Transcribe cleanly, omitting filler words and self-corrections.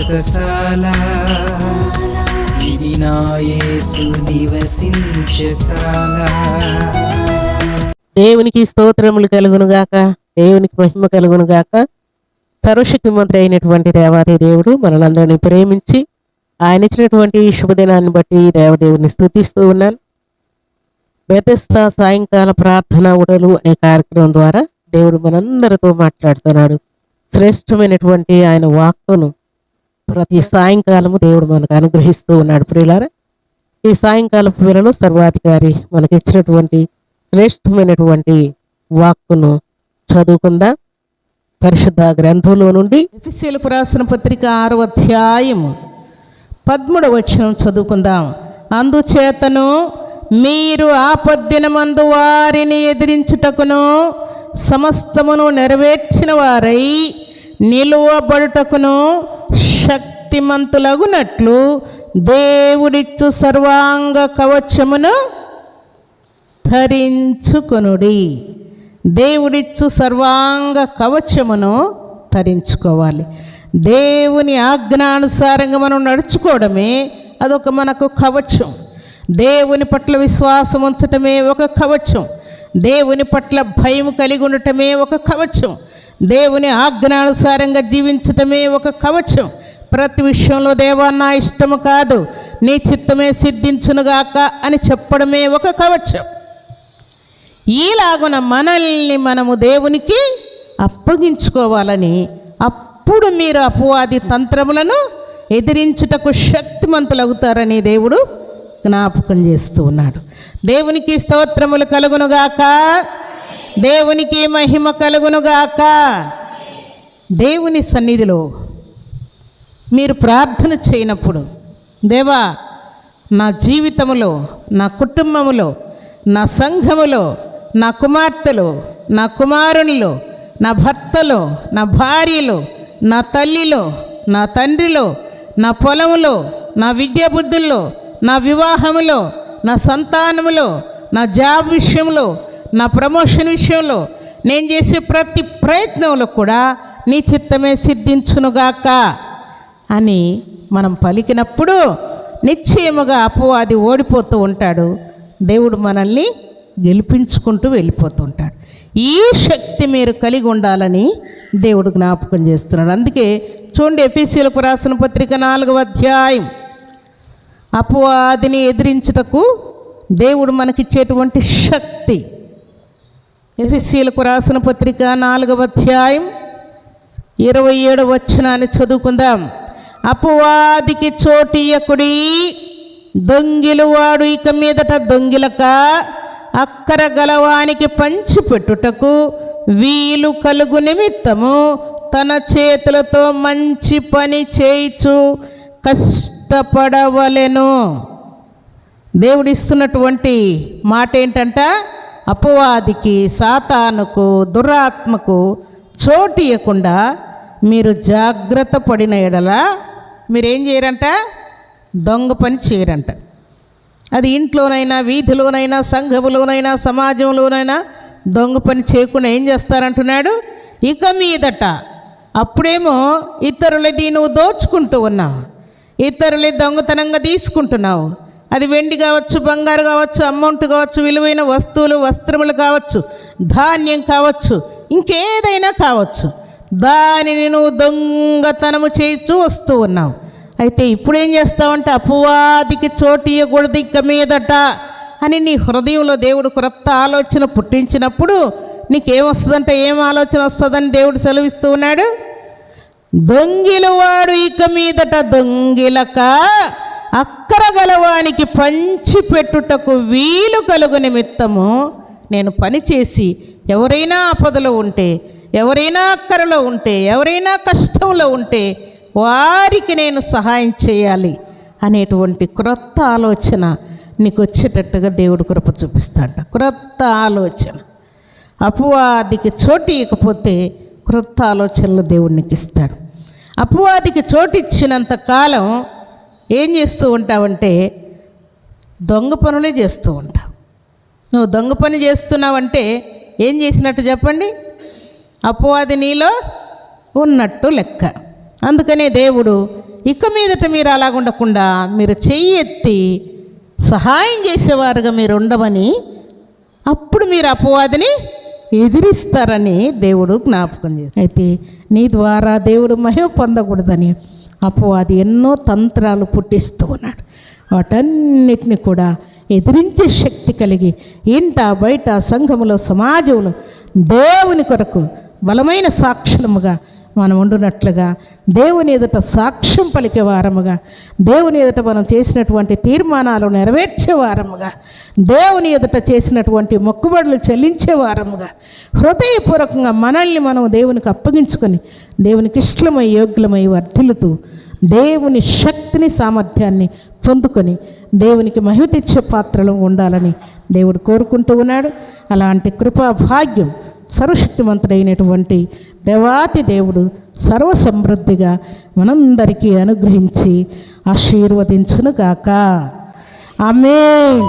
వ్రతశాల ఇది నా యేసు నివసించశాల. దేవునికి స్తోత్రములు కలుగునుగాక, దేవునికి మహిమ కలుగునుగాక. సర్వశక్తిమంతుడు అయినటువంటి దేవాది దేవుడు మనలందరినీ ప్రేమించి ఆయన ఇచ్చినటువంటి ఈ శుభదినాన్ని బట్టి దేవదేవుని స్తుతిస్తూ ఉన్నాను. బెతెస్దా సాయంకాల ప్రార్థన ఉడలు అనే కార్యక్రమం ద్వారా దేవుడు మనందరితో మాట్లాడుతున్నాడు. శ్రేష్టమైనటువంటి ఆయన వాక్కును ప్రతి సాయంకాలము దేవుడు మనకు అనుగ్రహిస్తూ ఉన్నాడు. ప్రియులారా, ఈ సాయంకాలపు వేళలో సర్వాధికారి మనకి ఇచ్చినటువంటి శ్రేష్టమైనటువంటి వాక్కును చదువుకుందాం. పరిశుద్ధ గ్రంథంలో నుండి ఎఫెసీయులకు రాసిన పత్రిక 6వ అధ్యాయము 13వ వచనం చదువుకుందాం. అందుచేతను మీరు ఆపద్దినమందు వారిని ఎదిరించుటకును సమస్తమును నెరవేర్చిన వారై నిలువబడుటకును శక్తిమంతులగునట్లు దేవుడిచ్చు సర్వాంగ కవచమును ధరించుకొనుడి. దేవుడిచ్చు సర్వాంగ కవచమును ధరించుకోవాలి. దేవుని ఆజ్ఞానుసారంగా మనం నడుచుకోవడమే అదొక మనకు కవచం. దేవుని పట్ల విశ్వాసం ఉంచటమే ఒక కవచం. దేవుని పట్ల భయం కలిగి ఉండటమే ఒక కవచం. దేవుని ఆజ్ఞానుసారంగా జీవించటమే ఒక కవచం. ప్రతి విషయంలో దేవా నా ఇష్టము కాదు నీ చిత్తమే సిద్ధించునుగాక అని చెప్పడమే ఒక కవచం. ఈలాగున మనల్ని మనము దేవునికి అప్పగించుకోవాలని, అప్పుడు మీరు అపవాది తంత్రములను ఎదిరించుటకు శక్తిమంతులవుతారని దేవుడు జ్ఞాపకం చేస్తూ ఉన్నాడు. దేవునికి స్తోత్రములు కలుగునుగాక, దేవునికి మహిమ కలుగునుగాక. దేవుని సన్నిధిలో మీరు ప్రార్థన చేయనప్పుడు, దేవా నా జీవితంలో, నా కుటుంబములో, నా సంఘములో, నా కుమార్తెలో, నా కుమారునిలో, నా భర్తలో, నా భార్యలో, నా తల్లిలో, నా తండ్రిలో, నా పొలములో, నా విద్యా బుద్ధుల్లో, నా వివాహములో, నా సంతానములో, నా జాబ్ విషయంలో, నా ప్రమోషన్ విషయంలో, నేను చేసే ప్రతి ప్రయత్నంలో కూడా నీ చిత్తమే సిద్ధించునుగాక అని మనం పలికినప్పుడు నిశ్చయముగా అపవాది ఓడిపోతూ ఉంటాడు. దేవుడు మనల్ని గెలిపించుకుంటూ వెళ్ళిపోతూ ఉంటాడు. ఈ శక్తి మీరు కలిగి ఉండాలని దేవుడు జ్ఞాపకం చేస్తున్నాడు. అందుకే చూడండి, ఎఫెసీయులకు రాసిన పత్రిక 4వ అధ్యాయం. అపవాదిని ఎదిరించుటకు దేవుడు మనకిచ్చేటువంటి శక్తి. ఎఫెసీయులకు రాసిన పత్రిక 4వ అధ్యాయం 27వ వచనాన్ని చదువుకుందాం. అపవాదికి చోటియకుడి, దొంగిలు వాడు ఇక మీదట దొంగిలక అక్కర గలవానికి పంచిపెట్టుటకు వీలు కలుగు నిమిత్తము తన చేతులతో మంచి పని చేయిచు కష్టపడవలెను. దేవుడిస్తున్నటువంటి మాట ఏంటంట, అపవాదికి, సాతానుకు, దురాత్మకు చోటు ఇవ్వకుండా మీరు జాగ్రత్త పడిన ఎడల మీరేం చేయరంట, దొంగ పని చేయరంట. అది ఇంట్లోనైనా, వీధిలోనైనా, సంఘములోనైనా, సమాజంలోనైనా దొంగ పని చేయకుండా ఏం చేస్తారంటున్నాడు, ఇక మీదట. అప్పుడేమో ఇతరులది నువ్వు దోచుకుంటూ ఉన్నావు, ఇతరులది దొంగతనంగా తీసుకుంటున్నావు. అది వెండి కావచ్చు, బంగారు కావచ్చు, అమౌంట్ కావచ్చు, విలువైన వస్తువులు, వస్త్రములు కావచ్చు, ధాన్యం కావచ్చు, ఇంకేదైనా కావచ్చు. దానిని నువ్వు దొంగతనము చేస్తూ వస్తూ ఉన్నావు. అయితే ఇప్పుడేం చేస్తావంటే, అపవాదికి చోటు ఇవ్వకూడదు ఇక మీదట అని నీ హృదయంలో దేవుడు క్రొత్త ఆలోచన పుట్టించినప్పుడు నీకేమొస్తుందంటే, ఏం ఆలోచన వస్తుందని దేవుడు సెలవిస్తూ ఉన్నాడు. దొంగిలు వాడు ఇక మీదట దొంగిలక అక్కర గలవానికి పంచిపెట్టుటకు వీలు కలుగు నిమిత్తము నేను పనిచేసి ఎవరైనా ఆపదలో ఉంటే, ఎవరైనా అక్కరలో ఉంటే, ఎవరైనా కష్టంలో ఉంటే వారికి నేను సహాయం చేయాలి అనేటువంటి క్రొత్త ఆలోచన నీకు వచ్చేటట్టుగా దేవుడు కృప చూపిస్తాడు. క్రొత్త ఆలోచన. అపవాదికి చోటు ఇవ్వకపోతే క్రొత్త ఆలోచనలు దేవుడు నీకు ఇస్తాడు. అపవాదికి చోటు ఇచ్చినంత కాలం ఏం చేస్తూ ఉంటావంటే దొంగ పనులే చేస్తూ ఉంటావు. నువ్వు దొంగ పని చేస్తున్నావంటే ఏం చేసినట్టు చెప్పండి, అపవాది నీలో ఉన్నట్టు లెక్క. అందుకనే దేవుడు ఇక మీదట మీరు అలాగ ఉండకుండా మీరు చెయ్యి ఎత్తి సహాయం చేసేవారుగా మీరు ఉండమని, అప్పుడు మీరు అపవాదిని ఎదిరిస్తారని దేవుడు జ్ఞాపకం చేస్తారు. అయితే నీ ద్వారా దేవుడు మహిమ పొందకూడదని అపవాది ఎన్నో తంత్రాలు పుట్టిస్తూ ఉన్నాడు. వాటన్నిటిని కూడా ఎదిరించే శక్తి కలిగి ఇంట బయట సంఘములో సమాజంలో దేవుని కొరకు బలమైన సాక్షులముగా మనం ఉండునట్లుగా, దేవుని ఎదుట సాక్ష్యం పలికే వారముగా, దేవుని ఎదుట మనం చేసినటువంటి తీర్మానాలు నెరవేర్చే వారముగా, దేవుని ఎదుట చేసినటువంటి మొక్కుబడులు చెల్లించే వారముగా, హృదయపూర్వకంగా మనల్ని మనం దేవునికి అప్పగించుకొని దేవునికి ఇష్టమై యోగ్యులమై వర్ధిల్లుతూ దేవుని శక్తిని సామర్థ్యాన్ని పొందుకొని దేవునికి మహిమ తెచ్చే పాత్రలు ఉండాలని దేవుడు కోరుకుంటూ ఉన్నాడు. అలాంటి కృపా భాగ్యం సర్వశక్తిమంతుడైనటువంటి దేవాతి దేవుడు సర్వసమృద్ధిగా మనందరికీ అనుగ్రహించి ఆశీర్వదించునుగాక. ఆమేన్.